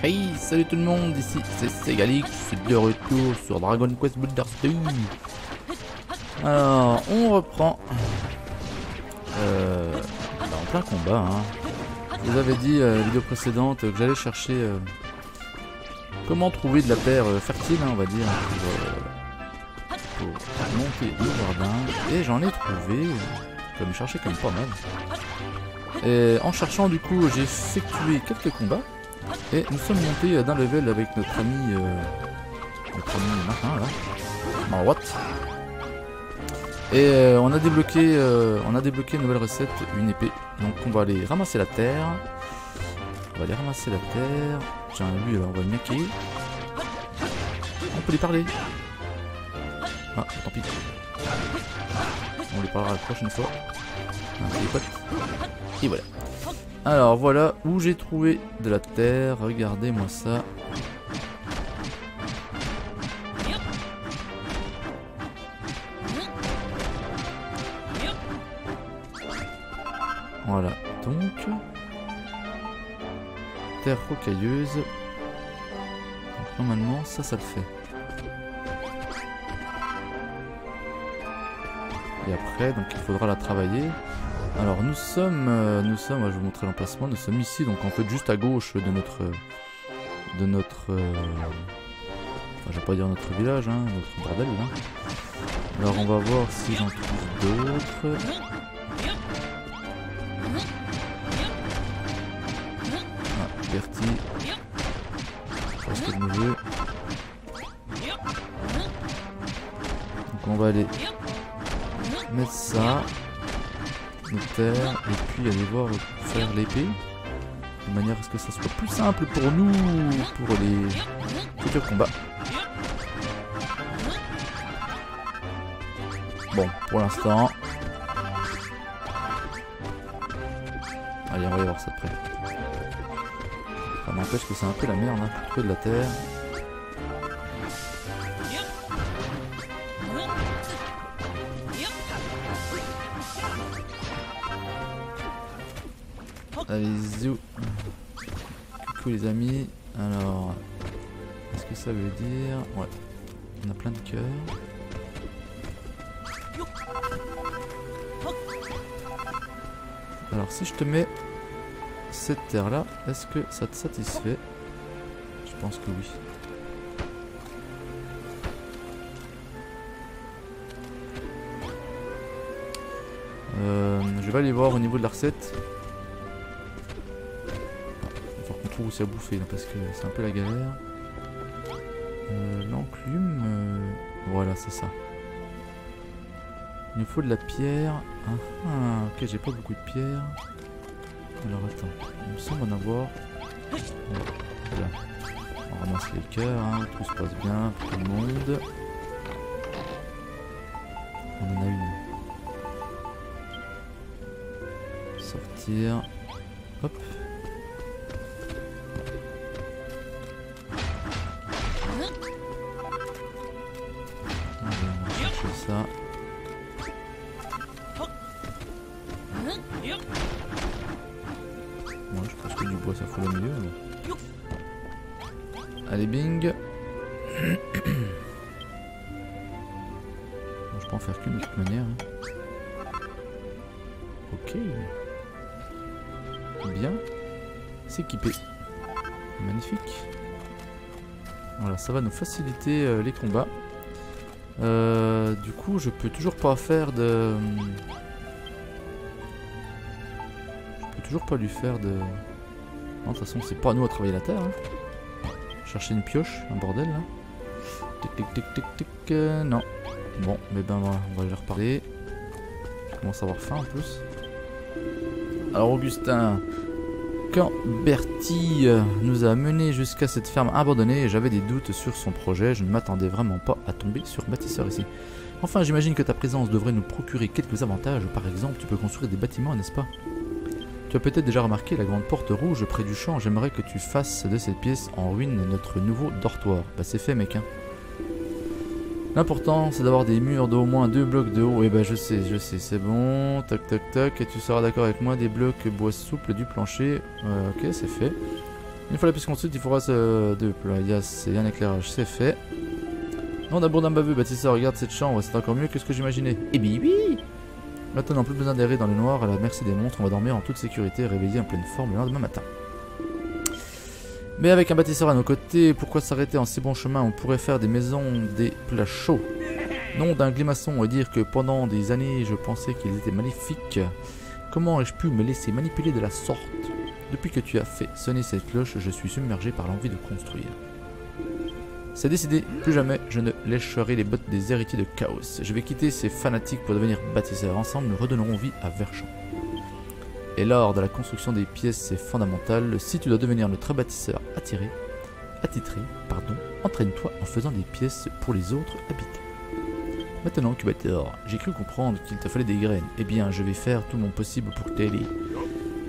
Hey, salut tout le monde, ici c'est Segalix, je suis de retour sur Dragon Quest Builders 2. Alors, on reprend en plein combat. Je vous avais dit la vidéo précédente que j'allais chercher comment trouver de la terre fertile, on va dire, pour monter le jardin. Et j'en ai trouvé, comme chercher comme pas mal. Et en cherchant, du coup, j'ai effectué quelques combats. Et nous sommes montés d'un level avec notre ami Martin là, Marwat. Et on a débloqué une nouvelle recette, une épée. Donc on va aller ramasser la terre. Tiens, lui on va le niquer. On peut lui parler. Ah, tant pis. On lui parlera la prochaine fois. Les potes. Et voilà. Alors voilà où j'ai trouvé de la terre, regardez-moi ça. Voilà, donc terre rocailleuse. Donc, normalement ça le fait. Et après donc il faudra la travailler. Alors nous sommes, je vais vous montrer l'emplacement, nous sommes ici, donc en fait juste à gauche de notre enfin je vais pas dire notre village, notre bordel là. Alors on va voir si j'en trouve d'autres. Ah, Bertie, presque de nouveau. Donc on va aller mettre ça. Terre, et puis aller voir faire l'épée de manière à ce que ça soit plus simple pour nous pour les futurs combats. Bon, pour l'instant, allez, on va y voir ça de près. Ça m'empêche que c'est un peu la merde pour trouver de la terre. Allez, zou. Coucou les amis. Alors, qu'est-ce que ça veut dire? Ouais, on a plein de cœurs. Alors, si je te mets cette terre là, est-ce que ça te satisfait? Je pense que oui. Je vais aller voir au niveau de la recette. Où c'est à bouffer là, parce que c'est un peu la galère. L'enclume, voilà, c'est ça. Il nous faut de la pierre. Ok, j'ai pas beaucoup de pierre. Alors attends, il me semble en avoir. Voilà. On ramasse les cœurs, tout se passe bien pour tout le monde. On en a une. Sortir. Hop. Ça. Moi je pense que du bois ça fout le mieux. Allez bing. Je peux en faire qu'une de toute manière. Ok. Bien. S'équiper. Magnifique. Voilà, ça va nous faciliter les combats. Du coup, je peux toujours pas faire de... Je peux toujours pas lui faire de... Non, de toute façon, c'est pas à nous à travailler la terre. Chercher une pioche, un bordel là. Tic tic tic tic tic. Non. Bon, mais ben voilà, on va lui reparler. Je commence à avoir faim en plus. Alors, Augustin... Quand Bertie nous a menés jusqu'à cette ferme abandonnée, j'avais des doutes sur son projet, je ne m'attendais vraiment pas à tomber sur bâtisseur ici. Enfin, j'imagine que ta présence devrait nous procurer quelques avantages, par exemple, tu peux construire des bâtiments, n'est-ce pas? Tu as peut-être déjà remarqué la grande porte rouge près du champ, j'aimerais que tu fasses de cette pièce en ruine notre nouveau dortoir. Bah c'est fait mec. L'important c'est d'avoir des murs d'au moins 2 blocs de haut. Et bah je sais, c'est bon. Toc toc toc. Et tu seras d'accord avec moi, des blocs bois souple du plancher. Ok, c'est fait. Une fois la piste construite, il faudra se déployer. C'est un éclairage, c'est fait. Non, d'abord d'un baveux, bâtisseur, regarde cette chambre, c'est encore mieux que ce que j'imaginais. Eh bien oui. Maintenant, plus besoin d'errer dans le noir à la merci des monstres, on va dormir en toute sécurité et réveiller en pleine forme le lendemain matin. Mais avec un bâtisseur à nos côtés, pourquoi s'arrêter en si bon chemin? On pourrait faire des maisons, des plats chauds. Non d'un glimaçon et dire que pendant des années, je pensais qu'ils étaient maléfiques. Comment ai-je pu me laisser manipuler de la sorte? Depuis que tu as fait sonner cette cloche, je suis submergé par l'envie de construire. C'est décidé, plus jamais je ne lécherai les bottes des héritiers de Chaos. Je vais quitter ces fanatiques pour devenir bâtisseur. Ensemble, nous redonnerons vie à Verschamp. Et l'art de la construction des pièces, c'est fondamental. Si tu dois devenir notre bâtisseur attitré, entraîne-toi en faisant des pièces pour les autres habitants. Maintenant, Cubator, j'ai cru comprendre qu'il te fallait des graines. Eh bien, je vais faire tout mon possible pour t'aider.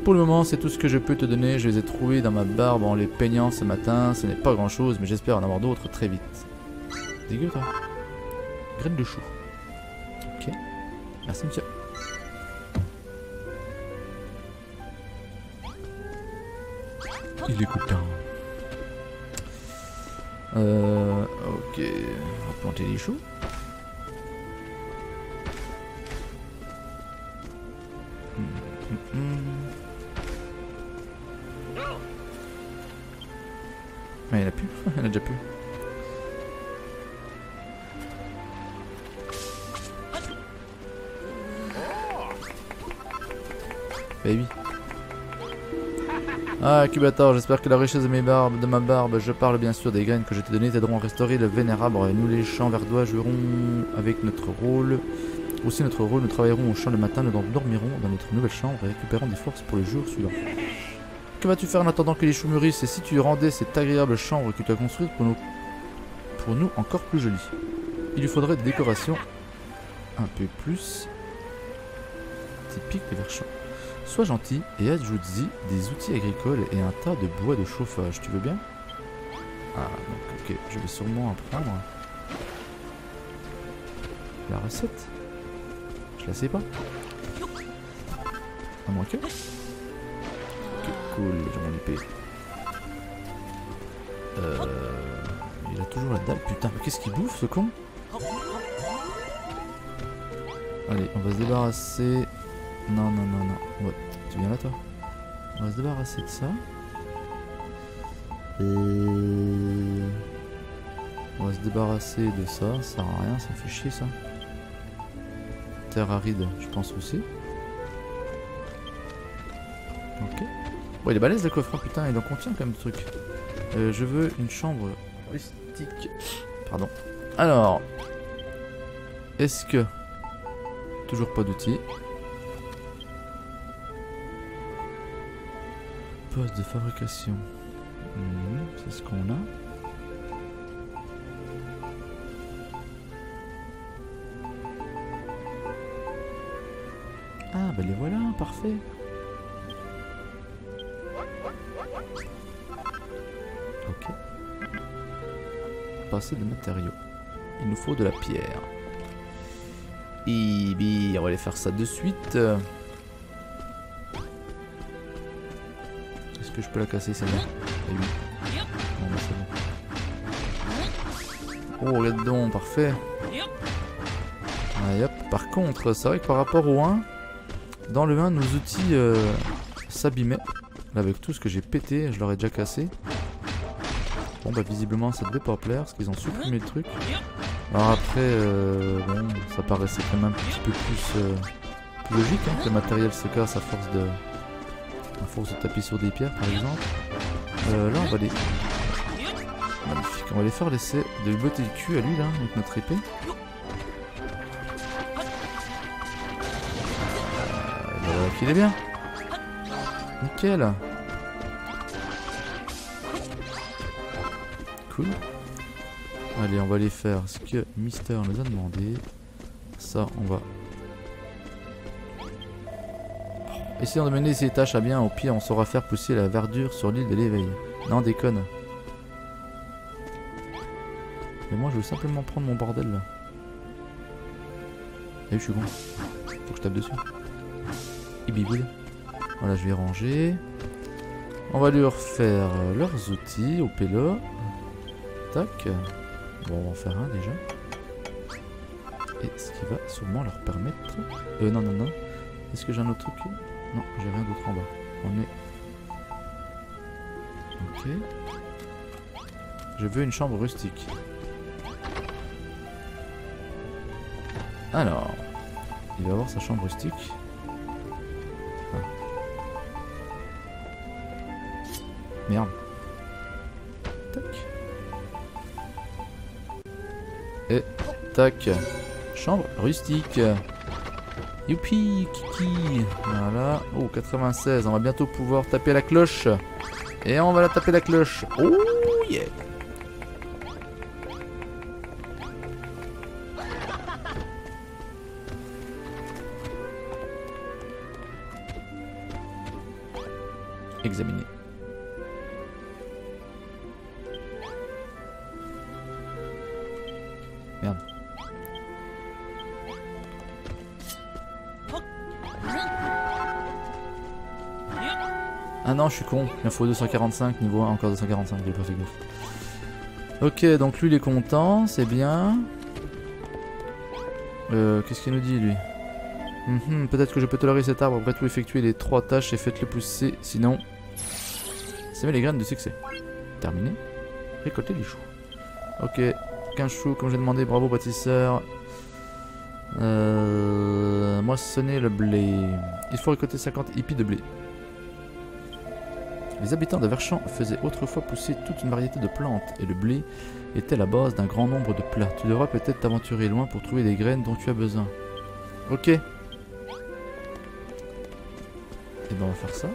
Pour le moment, c'est tout ce que je peux te donner. Je les ai trouvés dans ma barbe en les peignant ce matin. Ce n'est pas grand chose, mais j'espère en avoir d'autres très vite. Dégueu, toi. Graines de chou. Ok. Merci, monsieur. Il est content. Ok. On va planter les choux. Mais il a plus, il en a déjà plus. Baby. Ah, Cubator, j'espère que la richesse de ma barbe, je parle bien sûr des graines que je t'ai données, t'aideront à restaurer le vénérable. Nous, les champs verdois, jouerons avec notre rôle. Aussi notre rôle, nous travaillerons au champ le matin, nous dormirons dans notre nouvelle chambre et récupérons des forces pour le jour suivant. Que vas-tu faire en attendant que les choux mûrissent? Et si tu rendais cette agréable chambre que tu as construite pour nous encore plus jolie? Il lui faudrait des décorations un peu plus typiques de Verschamp. Sois gentil et ajoute-y des outils agricoles et un tas de bois de chauffage. Tu veux bien? Ah, donc ok, je vais sûrement apprendre la recette. Je la sais pas. À moins que... Ok, cool, j'ai mon épée. Il a toujours la dalle. Putain, mais qu'est-ce qu'il bouffe, ce con? Allez, on va se débarrasser... Non. Ouais, tu viens là, toi? On va se débarrasser de ça. On va se débarrasser de ça. Ça sert à rien, ça me fait chier, ça. Terre aride, je pense aussi. Ok. Bon, il est balèze le coffre, putain, il en contient quand même des trucs. Je veux une chambre rustique. Pardon. Alors. Est-ce que... Toujours pas d'outils. Poste de fabrication. C'est ce qu'on a. Ah, bah les voilà, parfait. Ok. Passer de matériaux. Il nous faut de la pierre. Et bien, on va aller faire ça de suite. Est-ce que je peux la casser celle-là? Eh oui. Non, mais c'est bon. Oh, regarde donc, parfait. Allez, hop. Par contre, c'est vrai que par rapport au 1, dans le 1, nos outils s'abîmaient. Là, avec tout ce que j'ai pété, je l'aurais déjà cassé. Bon, bah visiblement, ça devait pas plaire, parce qu'ils ont supprimé le truc. Alors après, bon, ça paraissait quand même un petit peu plus logique, hein, que le matériel se casse à force de taper sur des pierres, par exemple. Là, on va les... Magnifique. On va les faire laisser de lui botter le cul à lui, là, avec notre épée. Voilà qu'il est bien. Nickel. Cool. Allez, on va aller faire ce que Mister nous a demandé. Ça, on va... Essayons de mener ces tâches à bien. Au pire, on saura faire pousser la verdure sur l'île de l'éveil. Non, déconne. Mais moi, je veux simplement prendre mon bordel, là. Eh oui, je suis con. Faut que je tape dessus. Et biboule. Voilà, je vais ranger. On va lui refaire leurs outils au pélo. Tac. Bon, on va en faire un déjà. Et ce qui va sûrement leur permettre... non, non, non. Est-ce que j'ai un autre truc? Non, j'ai rien d'autre en bas. On est... Ok. Je veux une chambre rustique. Alors... Il va avoir sa chambre rustique. Ah. Merde. Tac. Et tac. Chambre rustique. Youpi, kiki. Voilà. Oh, 96. On va bientôt pouvoir taper la cloche. Et on va la taper la cloche. Oh yeah. Examiner. Merde. Ah non, je suis con. Il me faut 245, niveau 1, encore 245, j'ai pas fait gaffe. Ok, donc lui il est content, c'est bien. Qu'est-ce qu'il nous dit lui? Peut-être que je peux tolérer cet arbre après tout effectuer les 3 tâches et faites-le pousser, sinon... Semer les graines de succès. Terminé. Récolter les choux. Ok, 15 choux comme j'ai demandé, bravo bâtisseur. Moissonner le blé. Il faut récolter 50 épis de blé. Les habitants de Verchamp faisaient autrefois pousser toute une variété de plantes et le blé était la base d'un grand nombre de plats. Tu devras peut-être t'aventurer loin pour trouver des graines dont tu as besoin. Ok. Et ben on va faire ça.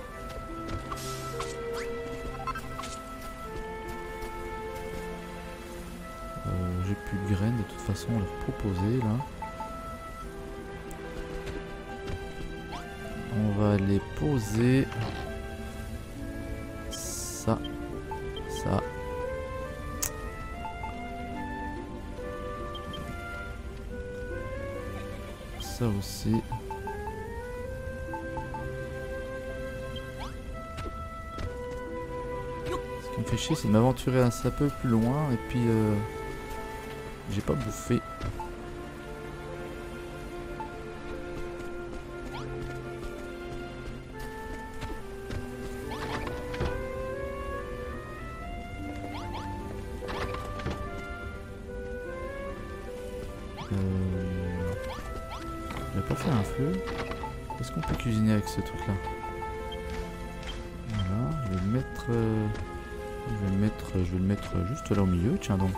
J'ai plus de graines de toute façon à leur proposer là. On va les poser. Ça. Ça. Ça aussi. Ce qui me fait chier, c'est de m'aventurer un peu plus loin et puis j'ai pas bouffé. J'avais pas fait un feu. Est-ce qu'on peut cuisiner avec ce truc là? Voilà, je vais le mettre. Je vais le mettre juste là au milieu, tiens donc.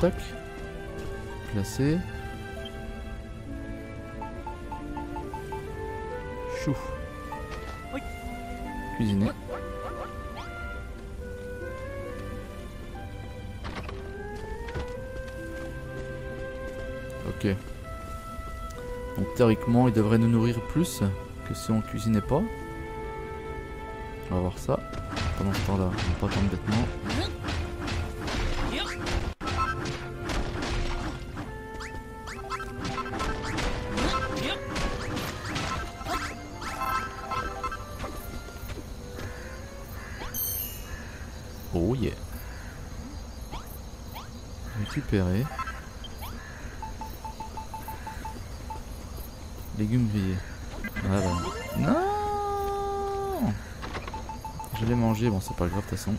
Tac. Placé. Chou. Cuisiner. Ok. Donc théoriquement, il devrait nous nourrir plus que si on cuisinait pas. On va voir ça. Pendant ce temps-là, on va pas tomber bêtement. Oh yeah. Récupérer. Légumes grillés. Voilà. Non, je l'ai mangé, bon c'est pas grave de toute façon.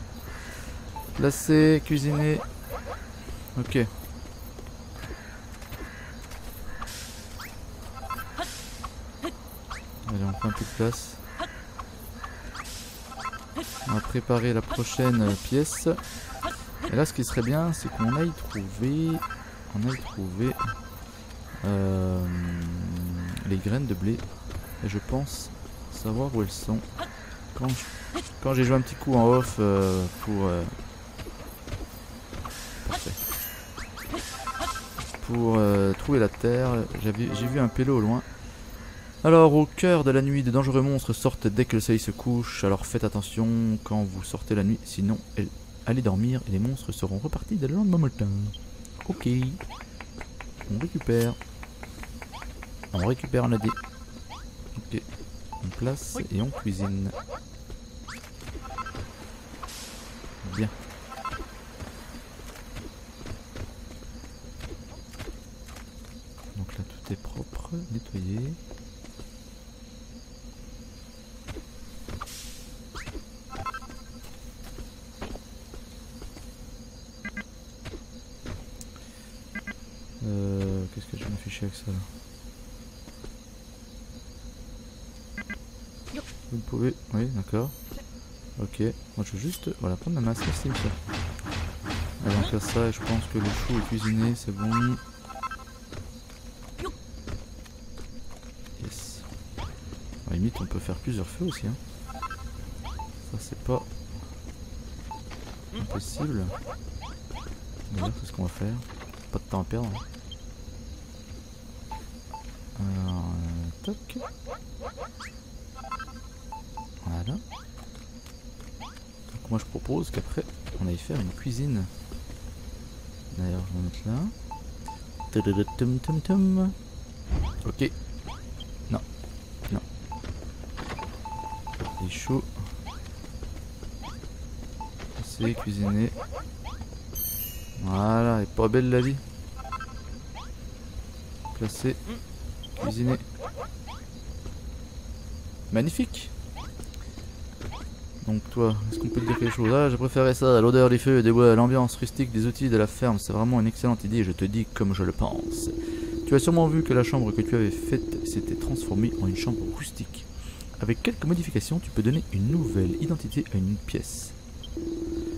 Placer, cuisiner. Ok. Allez, on prend un peu de place. On va préparer la prochaine pièce. Et là ce qui serait bien c'est qu'on aille trouver... les graines de blé. Et je pense savoir où elles sont. Quand j'ai joué un petit coup en off pour trouver la terre, j'ai vu un pélo au loin. Alors au cœur de la nuit, de dangereux monstres sortent dès que le soleil se couche. Alors faites attention quand vous sortez la nuit, sinon allez dormir et les monstres seront repartis dès le lendemain matin. Ok. On récupère. On récupère, on a dit. Ok. On place et on cuisine. Bien. Donc là tout est propre, nettoyé. Qu'est-ce que je me fais chier avec ça là? Vous pouvez... Oui, d'accord. Ok. Moi je veux juste... Voilà, prendre la masse. Merci, monsieur. Allez, on fait ça et je pense que le chou est cuisiné, c'est bon. Yes. À la limite, on peut faire plusieurs feux aussi. Hein. Ça, c'est pas impossible. D'ailleurs, c'est ce qu'on va faire. Pas de temps à perdre. Alors, toc. Voilà. Donc moi je propose qu'après on aille faire une cuisine. D'ailleurs je vais mettre là. Ok. Non. Non. Il est chaud. C'est cuisiner. Voilà, elle est pas belle la vie. Placer. Cuisiner. Magnifique. Donc toi, est-ce qu'on peut te dire quelque chose? Ah, j'ai préféré ça, l'odeur des feux, des bois, l'ambiance rustique des outils de la ferme, c'est vraiment une excellente idée, je te dis comme je le pense. Tu as sûrement vu que la chambre que tu avais faite s'était transformée en une chambre rustique. Avec quelques modifications, tu peux donner une nouvelle identité à une pièce.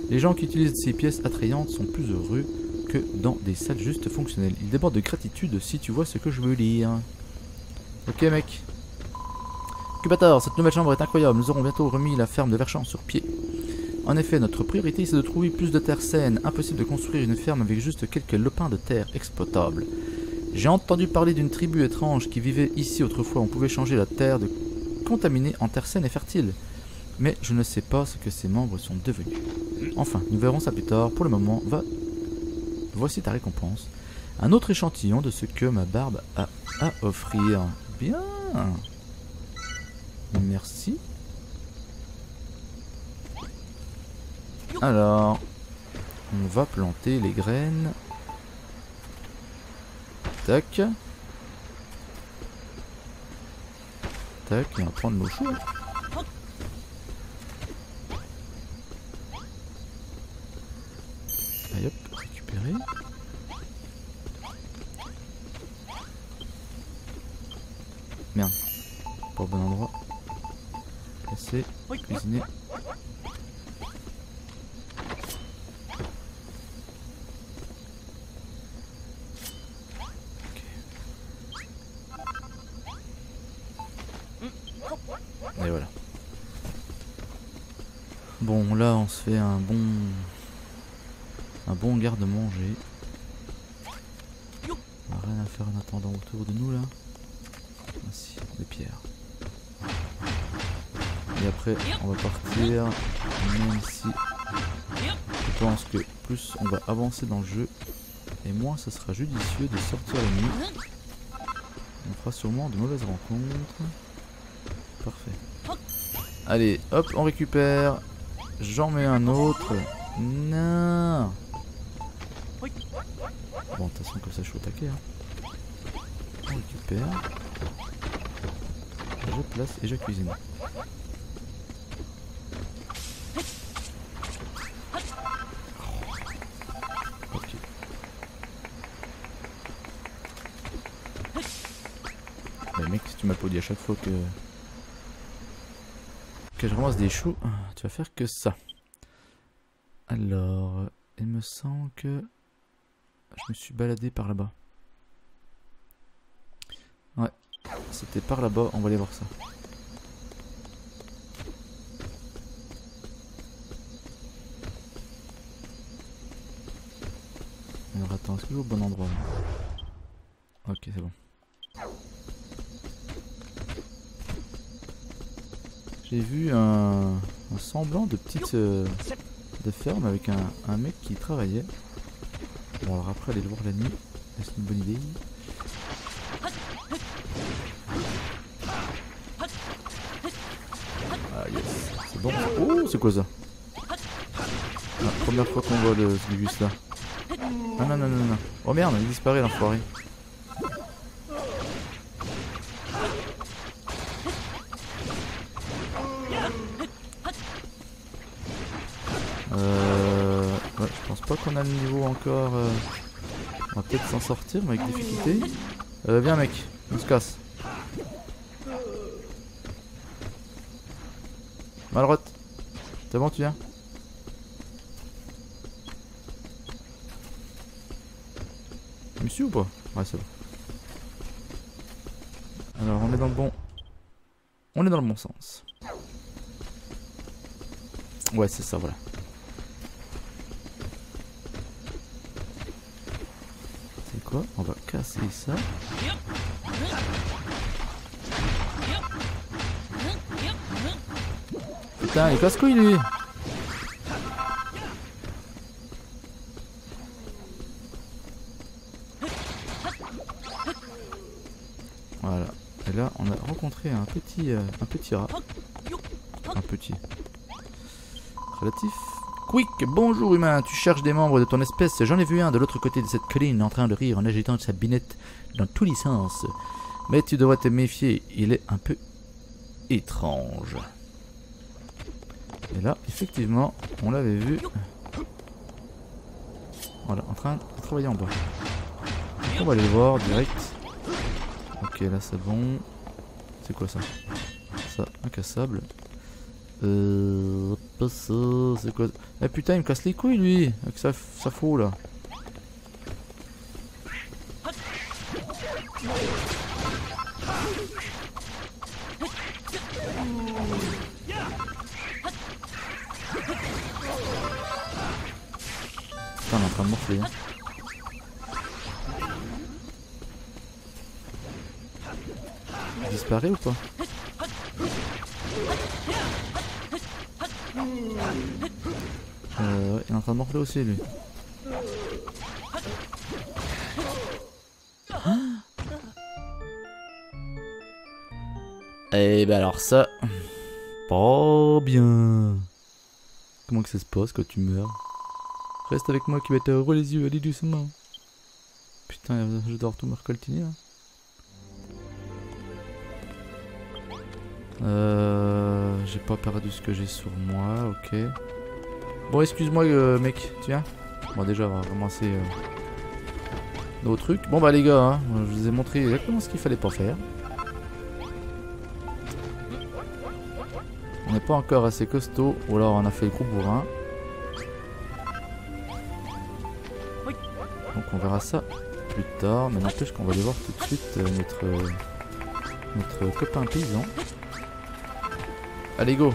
Les gens qui utilisent ces pièces attrayantes sont plus heureux que dans des salles juste fonctionnelles. Ils débordent de gratitude si tu vois ce que je veux lire. Ok mec. Incubator, cette nouvelle chambre est incroyable, nous aurons bientôt remis la ferme de Verchamp sur pied. En effet, notre priorité c'est de trouver plus de terre saine, impossible de construire une ferme avec juste quelques lopins de terre exploitables. J'ai entendu parler d'une tribu étrange qui vivait ici autrefois, on pouvait changer la terre de contaminée en terre saine et fertile. Mais je ne sais pas ce que ces membres sont devenus. Enfin, nous verrons ça plus tard, pour le moment, voici ta récompense. Un autre échantillon de ce que ma barbe a à offrir. Bien. Merci. Alors, on va planter les graines. Tac. Tac, et on va prendre nos choux. Allez hop, récupérer. Merde, pas au bon endroit. Placer, cuisiner. Et voilà. Bon, là on se fait un bon garde-manger. On a rien à faire en attendant autour de nous là. Ainsi, des pierres. Et après on va partir. Même si je pense que plus on va avancer dans le jeu, et moins ce sera judicieux de sortir la nuit. On fera sûrement de mauvaises rencontres. Parfait. Allez, hop, on récupère. J'en mets un autre. Non. Bon, de toute façon, comme ça, je suis au taquet. Hein. On récupère. Je place et je cuisine. Ok. Mais mec, si tu m'applaudis à chaque fois que je ramasse des choux, tu vas faire que ça. Alors, il me semble que je me suis baladé par là-bas. Ouais, c'était par là-bas, on va aller voir ça. Alors attends, est-ce que je vais au bon endroit là? Ok, c'est bon. J'ai vu un semblant de petite de ferme avec un mec qui travaillait. Bon alors après aller le voir la nuit, est-ce une bonne idée? Ah yes, c'est bon. Oh c'est quoi ça? La première fois qu'on voit le Sligus là. Ah non non non non. Oh merde, il disparaît l'enfoiré. Ouais, je pense pas qu'on a le niveau encore. On va peut-être s'en sortir mais avec difficulté. Viens mec, on se casse. Malrot, c'est bon, tu viens? Tu me suis ou pas? Ouais, c'est bon. Alors, on est dans le bon. On est dans le bon sens. Ouais, c'est ça, voilà. C'est quoi? On va casser ça. Putain, il casse-couille lui! Voilà. Et là, on a rencontré un petit rat. Un petit. Relatif. Quick, bonjour humain, tu cherches des membres de ton espèce. J'en ai vu un de l'autre côté de cette colline en train de rire en agitant sa binette dans tous les sens. Mais tu devrais te méfier, il est un peu étrange. Et là, effectivement, on l'avait vu. Voilà, en train de travailler en bas. Donc on va aller le voir direct. Ok, là c'est bon. C'est quoi ça? Ça, incassable. Pas ça, c'est quoi? Eh putain, il me casse les couilles lui, avec sa faux là. Putain, on est en train de morfler. Hein. Il disparaît ou pas? Ouais, il est en train de morfler aussi lui. Et ben alors ça, pas bien. Comment que ça se passe quand tu meurs? Reste avec moi qui va t'ouvrir les yeux, allez doucement. Putain, je dois tout me recoltiner là. J'ai pas perdu ce que j'ai sur moi, ok. Bon, excuse-moi mec, tu viens? Bon déjà on va ramasser nos trucs. Bon bah les gars, hein, je vous ai montré exactement ce qu'il fallait pas faire. On n'est pas encore assez costaud, ou alors on a fait le gros bourrin. Donc on verra ça plus tard, mais n'empêche qu'on va aller voir tout de suite notre copain paysan. Allez go!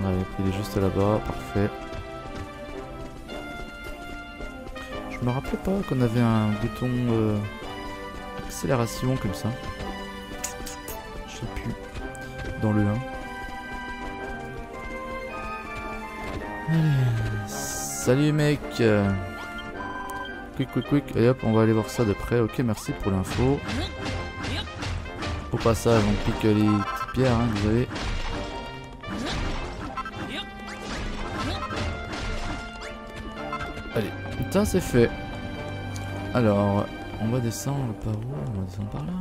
Ouais, il est juste là-bas, parfait. Je me rappelais pas qu'on avait un bouton accélération comme ça. Je sais plus. Dans le 1. Allez. Salut mec. Quick. Et hop, on va aller voir ça de près. Ok, merci pour l'info. Au passage, on pique les petites pierres, hein, désolé. Allez, ça c'est fait. Alors, on va descendre par où? On va descendre par là.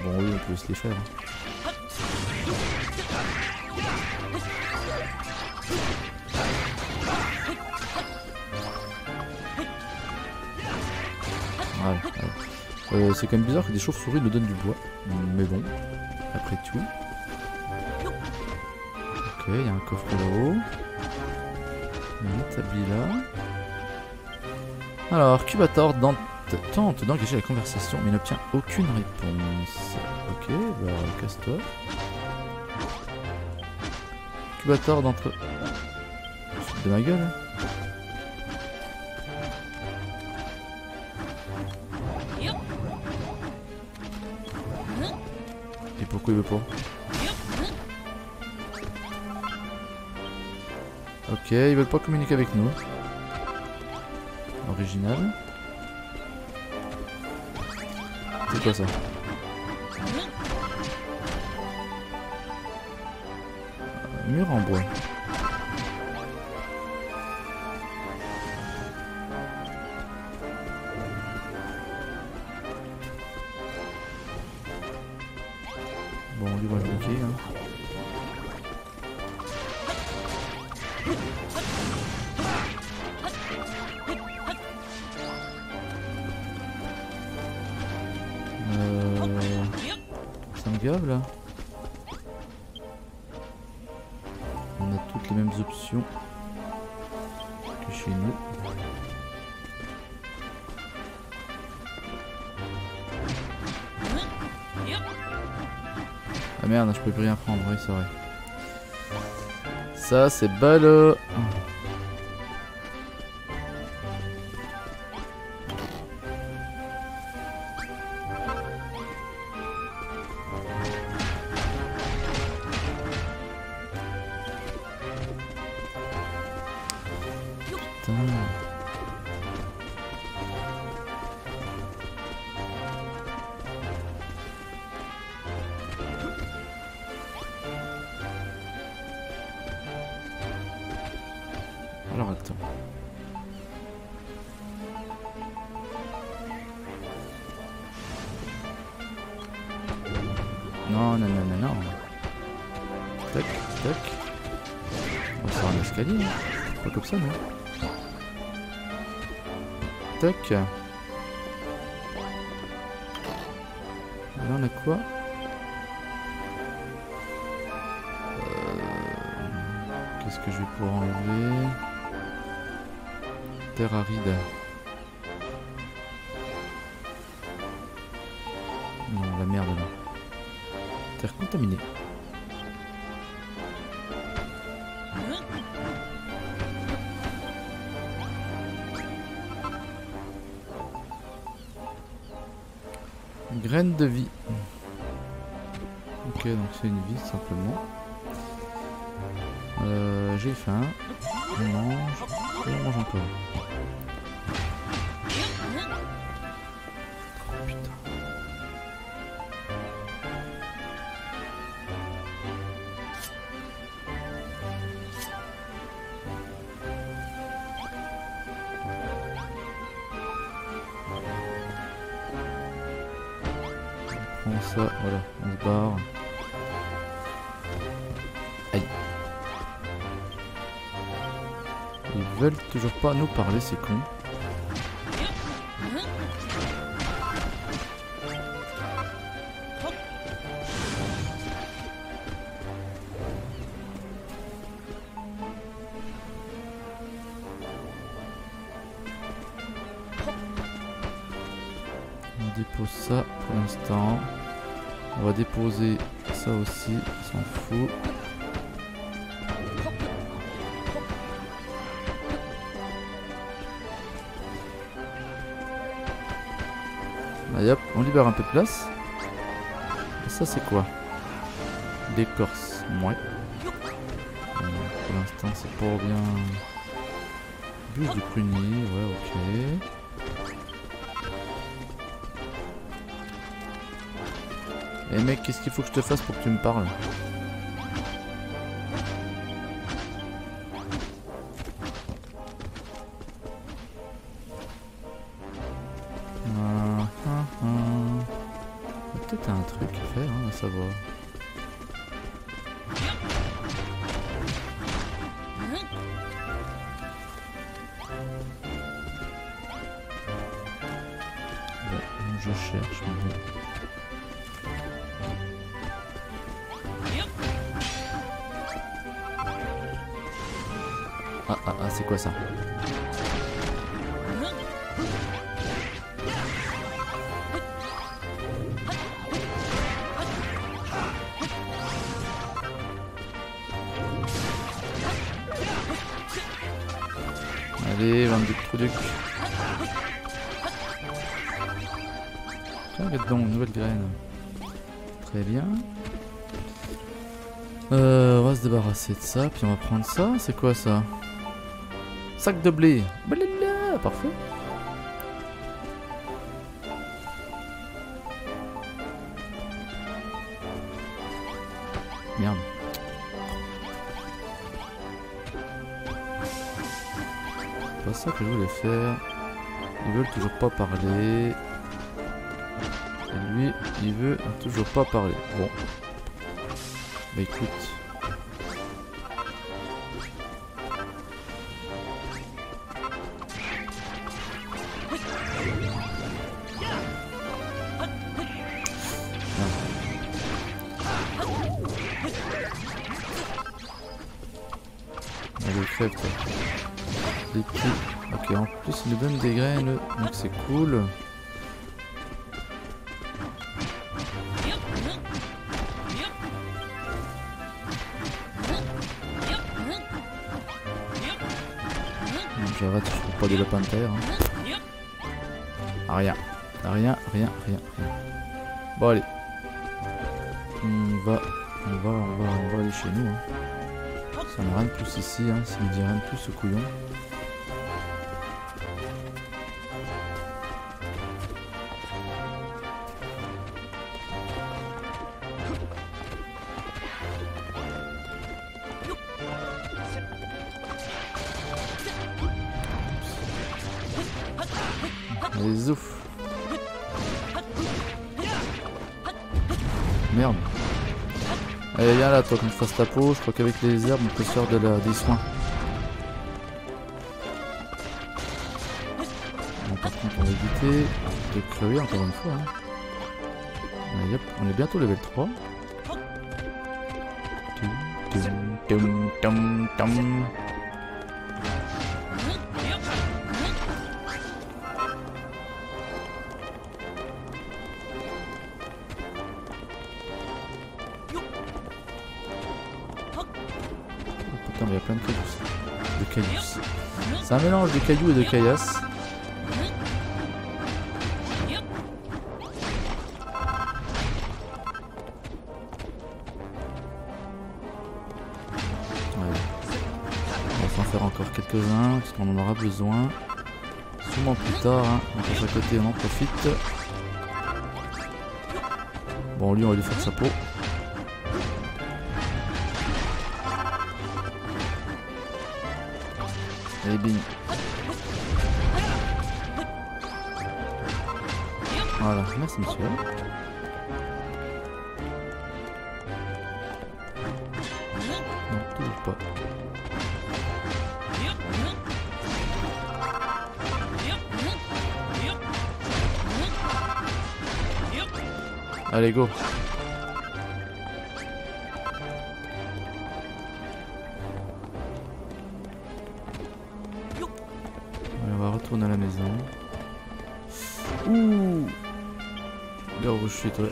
Bon oui, on peut se les faire. Ouais. C'est quand même bizarre que des chauves-souris nous donnent du bois. Mais bon, après tout. Ok, il y a un coffre là-haut. Un établi là. Alors, Cubator tente d'engager la conversation mais n'obtient aucune réponse. Ok, bah casse-toi. Cubator De ma gueule. Et pourquoi il veut pas? Ok, ils veulent pas communiquer avec nous. Original. C'est quoi ça? Mur en bois. Bon, lui va bloquer. Hein. Ça me gave là. On a toutes les mêmes options que chez nous. Ah merde, je peux plus rien prendre, oui c'est vrai. Ça c'est ballot. Alors attends. Non, non, non, non, non. Tac, tac. On va faire un escalier. Hein. Pas comme ça, non? Tac. Là, on a quoi? Qu'est-ce que je vais pouvoir enlever? Terre aride. Non, la merde là. Terre contaminée. Graine de vie. Ok, donc c'est une vie simplement. J'ai faim. On mange. Et on mange encore. Oh, putain. On prend ça, voilà, on se barre. Aïe. Ils veulent toujours pas nous parler, c'est con. On dépose ça pour l'instant. On va déposer ça aussi, on s'en fout. Allez hop, on libère un peu de place. Et ça c'est quoi? D'écorce, ouais. Pour l'instant c'est pas bien. Bûche de prunier, ouais ok. Eh mec, qu'est-ce qu'il faut que je te fasse pour que tu me parles? Peut-être un truc à faire, hein, à savoir. Bon, je cherche. Mais... Ah, c'est quoi ça? Allez, 22 trucs. Regarde donc, nouvelle graine. Très bien. On va se débarrasser de ça, puis on va prendre ça. C'est quoi ça? Sac de blé. Blablabla, parfait. Merde. C'est pas ça que je voulais faire. Ils veulent toujours pas parler. Et lui, il veut toujours pas parler. Bon. Bah écoute. Allez, crève toi. Des petits. Ok, en plus il nous donne des graines, donc c'est cool. J'arrête, je trouve pas des lapins de terre. Hein. Ah, rien. Rien. Bon allez. On va aller chez nous. Hein. Ça n'a rien de plus ici, hein. Ça me dit rien de plus ce couillon. Les ouf. Merde. Allez viens là toi qu'on te fasse ta peau. Je crois qu'avec les herbes on peut se faire des soins. Bon, par contre on va éviter de crever encore une fois. Hein. Allez, hop, on est bientôt level 3. Putain mais il y a plein de cailloux. De cailloux. C'est un mélange de cailloux et de caillasses. On va s'en faire encore quelques-uns parce qu'on en aura besoin. Sûrement plus tard, hein. On passe à côté, on en profite. Bon lui on va lui faire sa peau. Allez bing. Voilà, merci monsieur. Non, toujours pas. Allez go. Allez, on va retourner à la maison. Ouh. Là où je suis toi.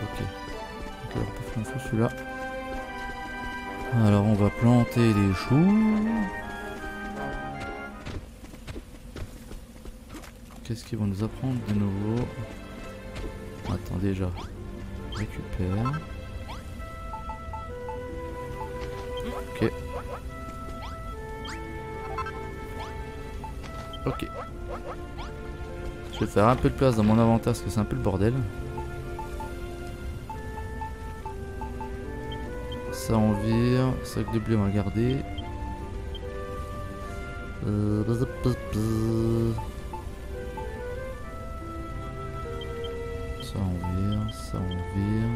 Ok. Donc alors pour info celui-là. Alors on va planter les choux. Qu'est-ce qu'ils vont nous apprendre de nouveau? Attends déjà. Récupère. Ok. Ok. Je vais faire un peu de place dans mon inventaire parce que c'est un peu le bordel. Ça on vire, sac de blé on va le garder. Ça on vire, ça on vire.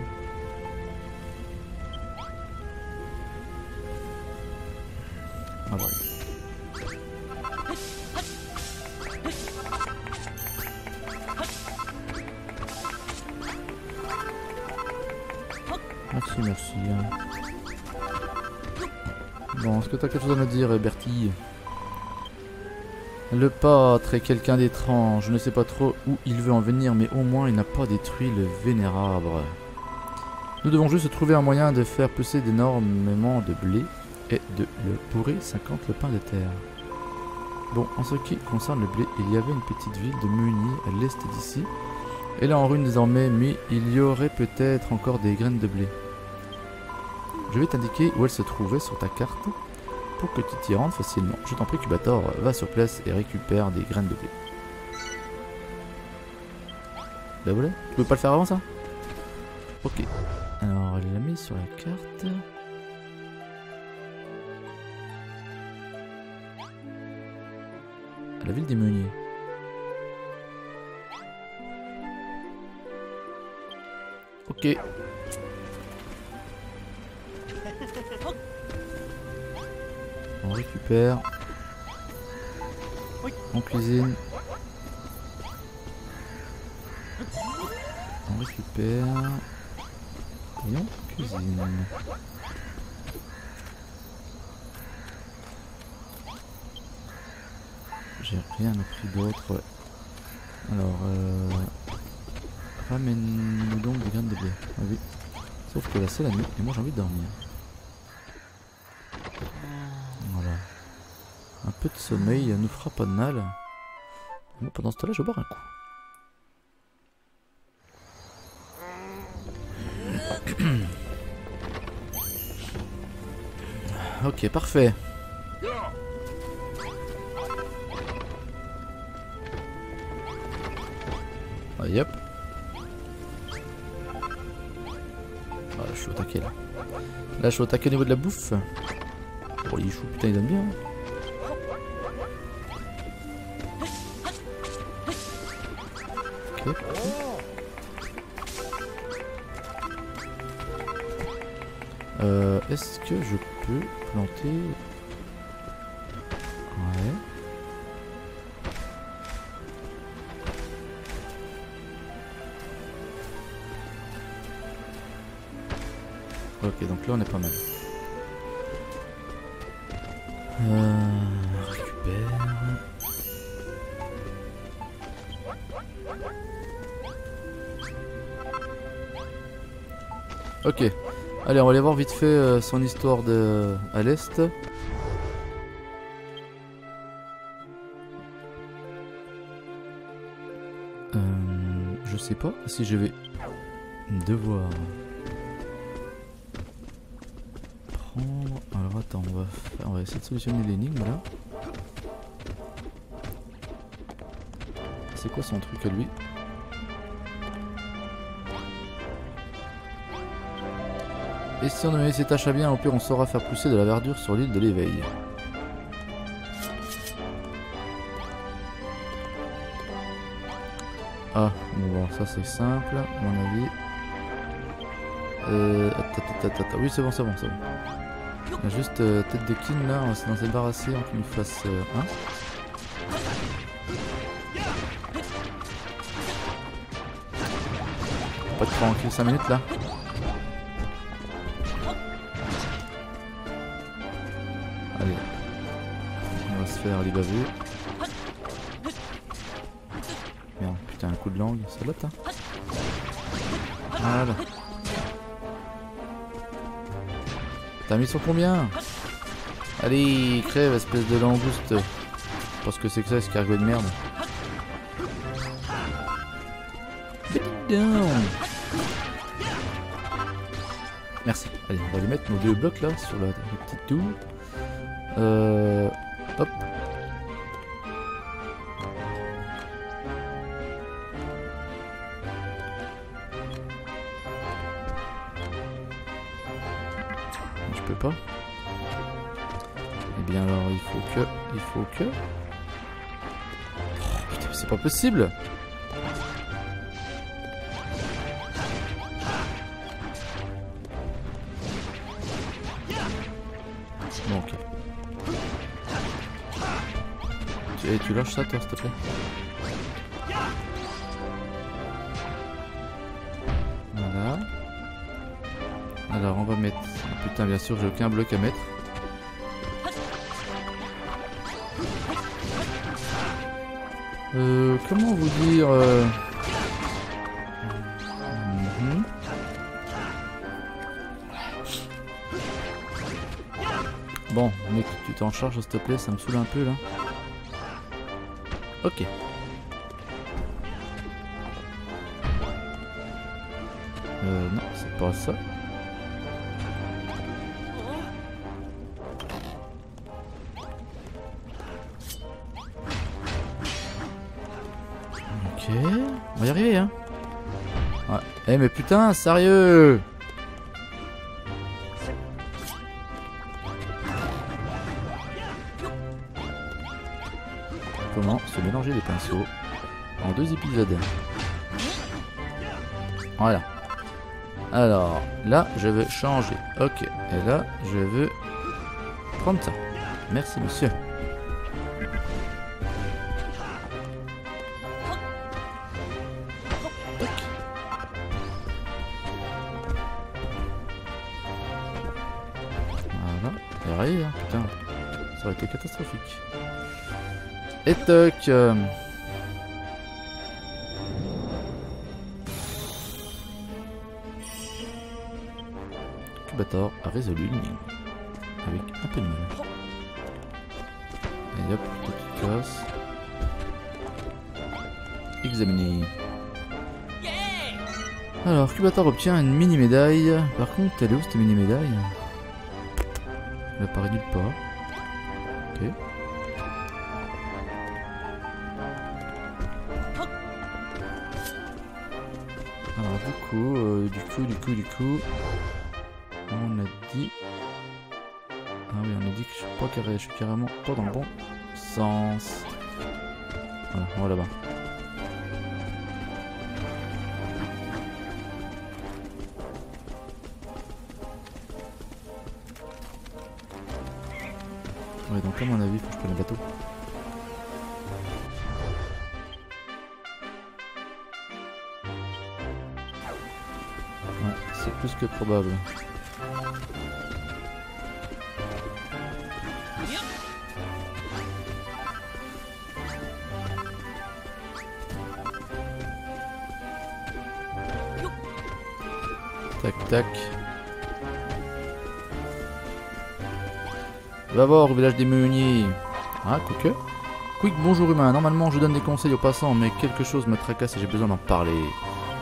Ah ouais. Merci, merci. Bon, est-ce que t'as quelque chose à me dire, Bertie? Le pâtre est quelqu'un d'étrange. Je ne sais pas trop où il veut en venir, mais au moins il n'a pas détruit le vénérable. Nous devons juste trouver un moyen de faire pousser d'énormément de blé et de le bourrer 50 le pain de terre. Bon, en ce qui concerne le blé, il y avait une petite ville de Meunier à l'est d'ici. Elle est en ruine désormais, mais il y aurait peut-être encore des graines de blé. Je vais t'indiquer où elle se trouvait sur ta carte pour que tu t'y rendes facilement. Je t'en prie, Cubator, va sur place et récupère des graines de blé. Bah voilà, tu peux pas le faire avant ça? Ok. Alors, elle l'a mis sur la carte. La ville des Meuniers. Ok. On récupère. On cuisine. On récupère. Et on cuisine. J'ai rien pris d'autre. Alors, ramène-nous donc des graines de blé. Ah oui. Sauf que là c'est la nuit et moi j'ai envie de dormir. Voilà. Un peu de sommeil nous fera pas de mal. Moi, pendant ce temps-là, je vais boire un coup. Ok, parfait. Allez hop. Ah, je suis au taquet là. Là je suis au taquet au niveau de la bouffe. Oh les choux, putain ils donnent bien. Ok. Est-ce que je peux planter... Ouais. Ok, donc là on est pas mal. Récupère. Ok. Allez, on va aller voir vite fait son histoire de à l'est. Je sais pas si je vais devoir prendre. Alors attends, on va essayer de solutionner l'énigme là. C'est quoi son truc à lui? Et si on met ses tâches à bien, au pire on saura faire pousser de la verdure sur l'île de l'éveil. Ah, bon ça c'est simple, à mon avis. Attends, oui c'est bon, c'est bon, c'est bon. Il y a juste tête de king là, on va s'en débarrasser en qu'il nous fasse un. Pas de tranquille 5 minutes là. Allez. On va se faire les bavures. Merde, putain un coup de langue, ça lotte hein. Voilà. T'as mis sur combien? Allez, crève espèce de langouste. Parce que c'est que ça, escargot de merde. Merci. Allez, on va les mettre nos deux blocs là sur la petite tour. Hop. Je peux pas. Eh bien alors il faut que. Oh, putain, c'est pas possible. Bon, ok. Tu lâches ça toi s'il te plaît. Voilà. Alors on va mettre... Putain bien sûr j'ai aucun bloc à mettre. Comment vous dire mhm. Bon, mec, tu t'en charges s'il te plaît, ça me saoule un peu là. Ok. Non, c'est pas ça. Ok, on va y arriver hein. Ouais. Eh mais putain, sérieux. Comment se mélanger les pinceaux en 2 épisodes. Voilà. Alors, là, je veux changer. Ok. Et là, je veux prendre ça. Merci, monsieur. Tac. Voilà. Il arrive, hein, putain. Ça aurait été catastrophique. Et toc. Cubator a résolu l'énigme avec un peu de mal. Et hop, petite casse. Examiner. Alors, Cubator obtient une mini médaille. Par contre, elle est où cette mini médaille? Elle apparaît nulle part. Ok. Alors, du coup. On a dit... Ah oui, on a dit que je suis carrément pas dans le bon sens. Voilà, on va là-bas. Ouais, donc à mon avis, faut que je prenne le bateau. Ouais, c'est plus que probable. Tac tac. Va voir au village des meuniers. Ah, Quick. Quick, bonjour humain. Normalement je donne des conseils aux passants, mais quelque chose me tracasse et j'ai besoin d'en parler.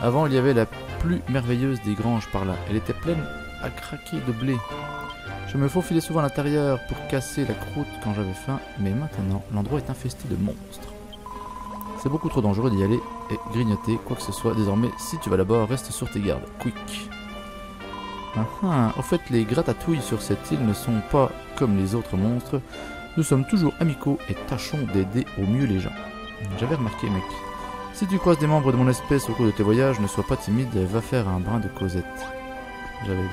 Avant il y avait la plus merveilleuse des granges par là. Elle était pleine à craquer de blé. Je me faufilais souvent à l'intérieur pour casser la croûte quand j'avais faim, mais maintenant l'endroit est infesté de monstres. C'est beaucoup trop dangereux d'y aller et grignoter quoi que ce soit. Désormais, si tu vas là-bas, reste sur tes gardes. Quick. Au fait, les gratatouilles sur cette île ne sont pas comme les autres monstres. Nous sommes toujours amicaux et tâchons d'aider au mieux les gens. J'avais remarqué, mec. Si tu croises des membres de mon espèce au cours de tes voyages, ne sois pas timide, va faire un brin de causette. J'avais vu.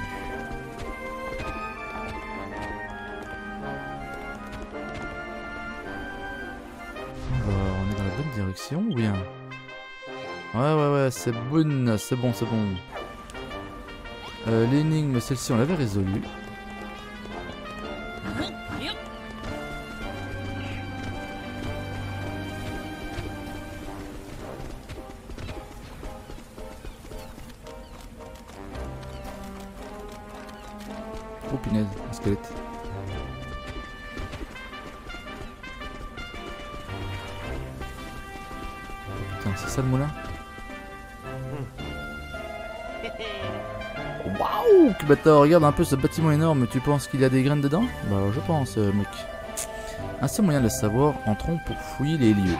On est dans la bonne direction ou bien? Ouais, c'est bon, c'est bon. L'énigme, celle-ci, on l'avait résolue. Oh punaise, un squelette. Oh, putain, c'est ça le moulin? Waouh, Cubator, regarde un peu ce bâtiment énorme, tu penses qu'il y a des graines dedans? Bah je pense, mec. Un seul moyen de le savoir, entrons pour fouiller les lieux.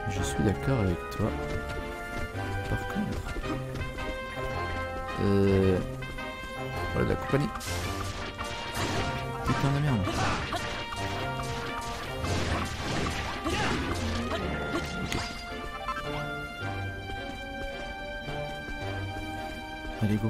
Je suis d'accord avec toi. Par contre... Voilà de la compagnie. Putain de merde. Allez, go.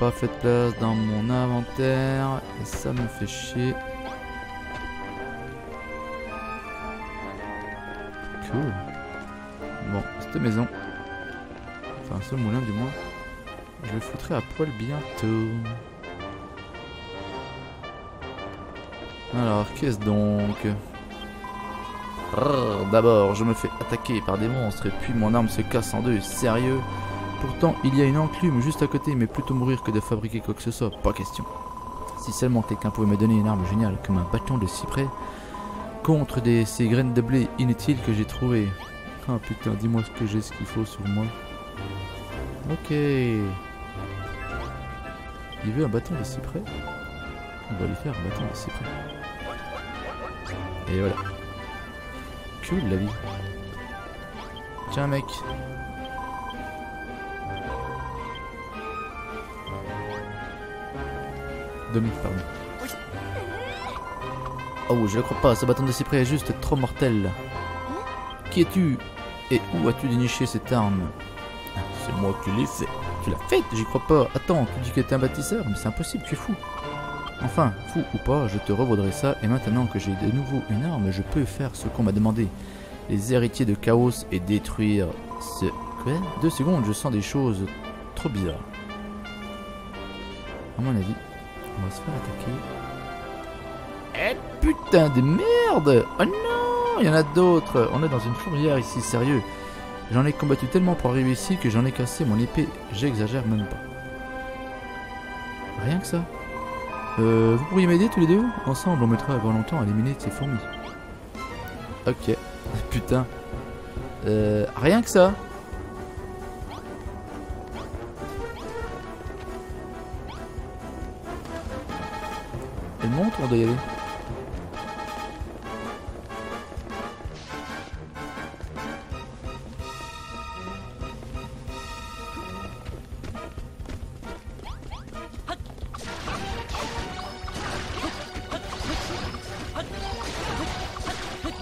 pas fait de place dans mon inventaire. Et ça me fait chier. Cool. Bon, cette maison. Enfin, ce moulin du moins. Je le foutrai à poil bientôt. Alors, qu'est-ce donc? D'abord, je me fais attaquer par des monstres et puis mon arme se casse en deux. Sérieux? Pourtant, il y a une enclume juste à côté, mais plutôt mourir que de fabriquer quoi que ce soit. Pas question. Si seulement quelqu'un pouvait me donner une arme géniale comme un bâton de cyprès contre ces graines de blé inutiles que j'ai trouvées. Ah putain, dis-moi ce qu'il faut sur moi. Ok. Il veut un bâton de cyprès. On va lui faire un bâton de cyprès. Et voilà. Cool la vie. Tiens mec. Pardon. Oh, je ne crois pas, ce bâton de cyprès est juste trop mortel. Qui es-tu? Et où as-tu déniché cette arme? C'est moi qui l'ai fait. Tu l'as faite? J'y crois pas. Attends, tu dis que t'es un bâtisseur? Mais c'est impossible, tu es fou. Enfin, fou ou pas, je te revaudrai ça, et maintenant que j'ai de nouveau une arme, je peux faire ce qu'on m'a demandé. Les héritiers de Chaos et détruire ce... Quoi? 2 secondes, je sens des choses trop bizarres. À mon avis, on va se faire attaquer. Eh putain de merde! Oh non! Il y en a d'autres! On est dans une fourrière ici, sérieux. J'en ai combattu tellement pour arriver ici que j'en ai cassé mon épée. J'exagère même pas. Rien que ça. Vous pourriez m'aider tous les deux? Ensemble, on mettra avant longtemps à éliminer ces fourmis. Ok. Putain. Rien que ça. Elle monte ou on doit y aller?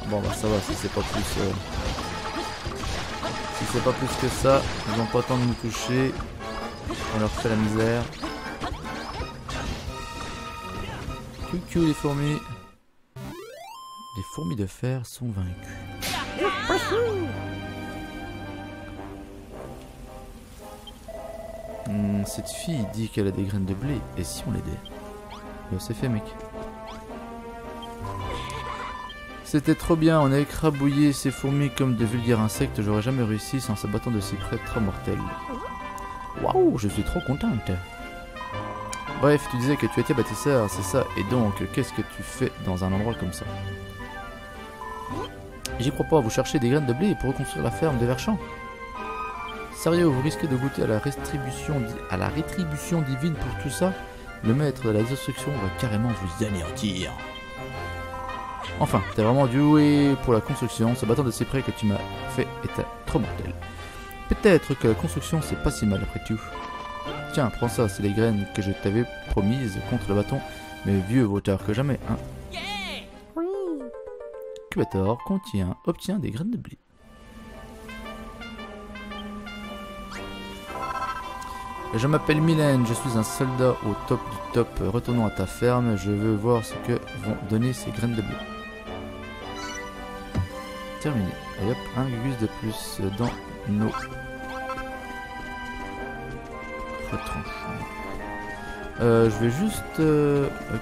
Bon bah ça va, si c'est pas plus si c'est pas plus que ça, ils vont pas attendre de nous toucher. On leur fait la misère. Coucou les fourmis. Les fourmis de fer sont vaincues. Cette fille dit qu'elle a des graines de blé. Et si on l'aidait? C'est fait mec. C'était trop bien, on a écrabouillé ces fourmis comme de vulgaires insectes, j'aurais jamais réussi sans ce bâton de cyprès trop mortel. Waouh, je suis trop contente. Bref, tu disais que tu étais bâtisseur, c'est ça, et donc, qu'est-ce que tu fais dans un endroit comme ça? J'y crois pas, vous cherchez des graines de blé pour reconstruire la ferme de Verchamp? Sérieux, vous risquez de goûter à la rétribution divine pour tout ça? Le maître de la destruction va carrément vous anéantir. Enfin, t'es vraiment doué pour la construction, ce bâton de cyprès que tu m'as fait était trop mortel. Peut-être que la construction c'est pas si mal après tout. Tiens, prends ça, c'est les graines que je t'avais promises contre le bâton, mais vieux vaut tard que jamais, hein. Cubator obtient des graines de blé. Je m'appelle Mylène, je suis un soldat au top du top. Retournons à ta ferme, je veux voir ce que vont donner ces graines de blé. Terminé. Et hop, un gus de plus dans nos retranchements. Je vais juste...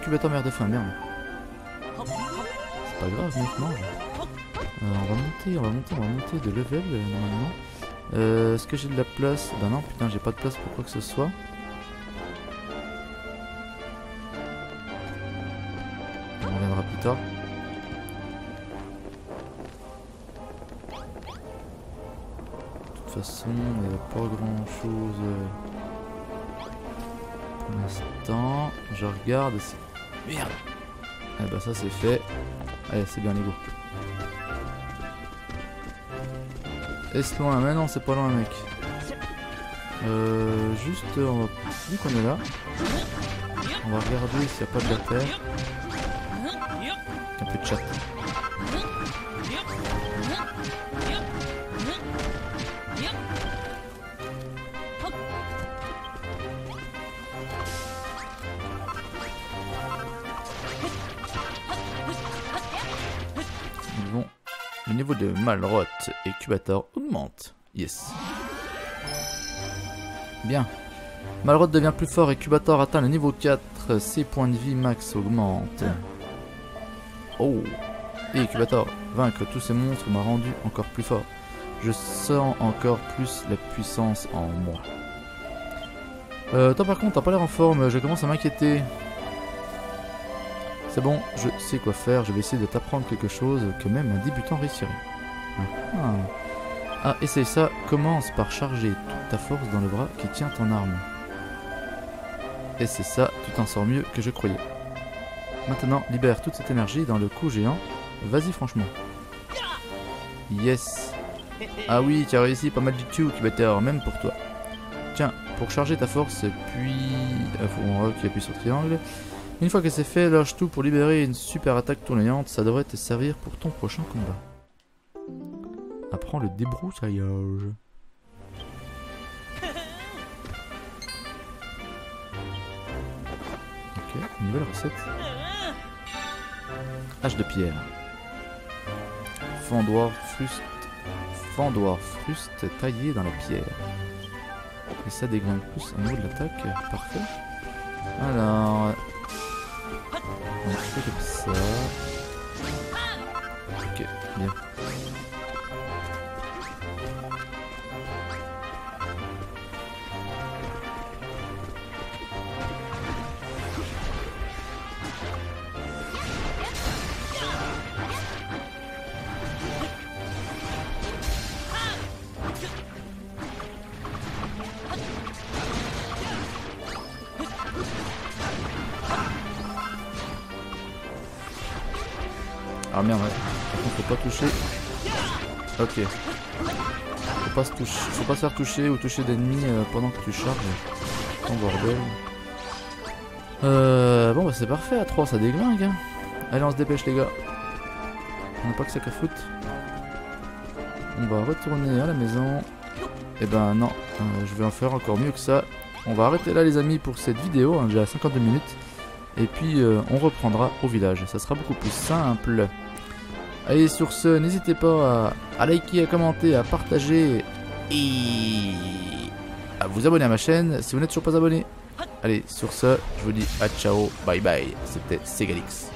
Cubator merde de faim, merde. C'est pas grave, mec, mange. On va monter de level normalement. Est-ce que j'ai de la place? Ben non, putain, j'ai pas de place pour quoi que ce soit. On reviendra plus tard. De toute façon, il n'y a pas grand chose pour l'instant. Je regarde si... Merde! Eh ben ça c'est fait. Allez, c'est bien les go. Est-ce loin? Mais non, c'est pas loin, mec. Juste, on va... vu qu'on est là, on va regarder s'il n'y a pas de la terre. Un peu de chat. niveau de Malroth et Cubator augmente. Yes. Bien. Malroth devient plus fort et Cubator atteint le niveau 4. Ses points de vie max augmentent. Oh. Et Cubator, vaincre tous ces monstres m'a rendu encore plus fort. Je sens encore plus la puissance en moi. Toi par contre, t'as pas l'air en forme, je commence à m'inquiéter. C'est bon, je sais quoi faire, je vais essayer de t'apprendre quelque chose que même un débutant réussirait. Ah, essaye ça, commence par charger toute ta force dans le bras qui tient ton arme. Et c'est ça, tu t'en sors mieux que je croyais. Maintenant, libère toute cette énergie dans le coup géant. Vas-y franchement. Yes. Ah oui, tu as réussi pas mal du tout, Cubator, même pour toi. Tiens, pour charger ta force, puis... on va appuyer sur triangle. Une fois que c'est fait, lâche tout pour libérer une super attaque tournante. Ça devrait te servir pour ton prochain combat. Apprends le débroussaillage. Ok, une nouvelle recette. Hache de pierre. Fendoir fruste taillé dans la pierre. Et ça déglingue plus au niveau de l'attaque. Parfait. Alors... on fait comme ça. Ok, bien. Ah merde, ouais. Par contre, faut pas toucher. Ok. Faut pas se faire toucher ou toucher d'ennemis pendant que tu charges. Ton bordel. Bon bah c'est parfait, à 3 ça déglingue. Hein. Allez, on se dépêche les gars. On n'a pas que ça qu'à foutre. On va retourner à la maison. Et ben non, je vais en faire encore mieux que ça. On va arrêter là les amis pour cette vidéo, hein, déjà à 52 minutes. Et puis on reprendra au village, ça sera beaucoup plus simple. Allez, sur ce, n'hésitez pas à liker, à commenter, à partager et à vous abonner à ma chaîne si vous n'êtes toujours pas abonné. Allez, sur ce, je vous dis à ciao, bye bye, c'était Segalix.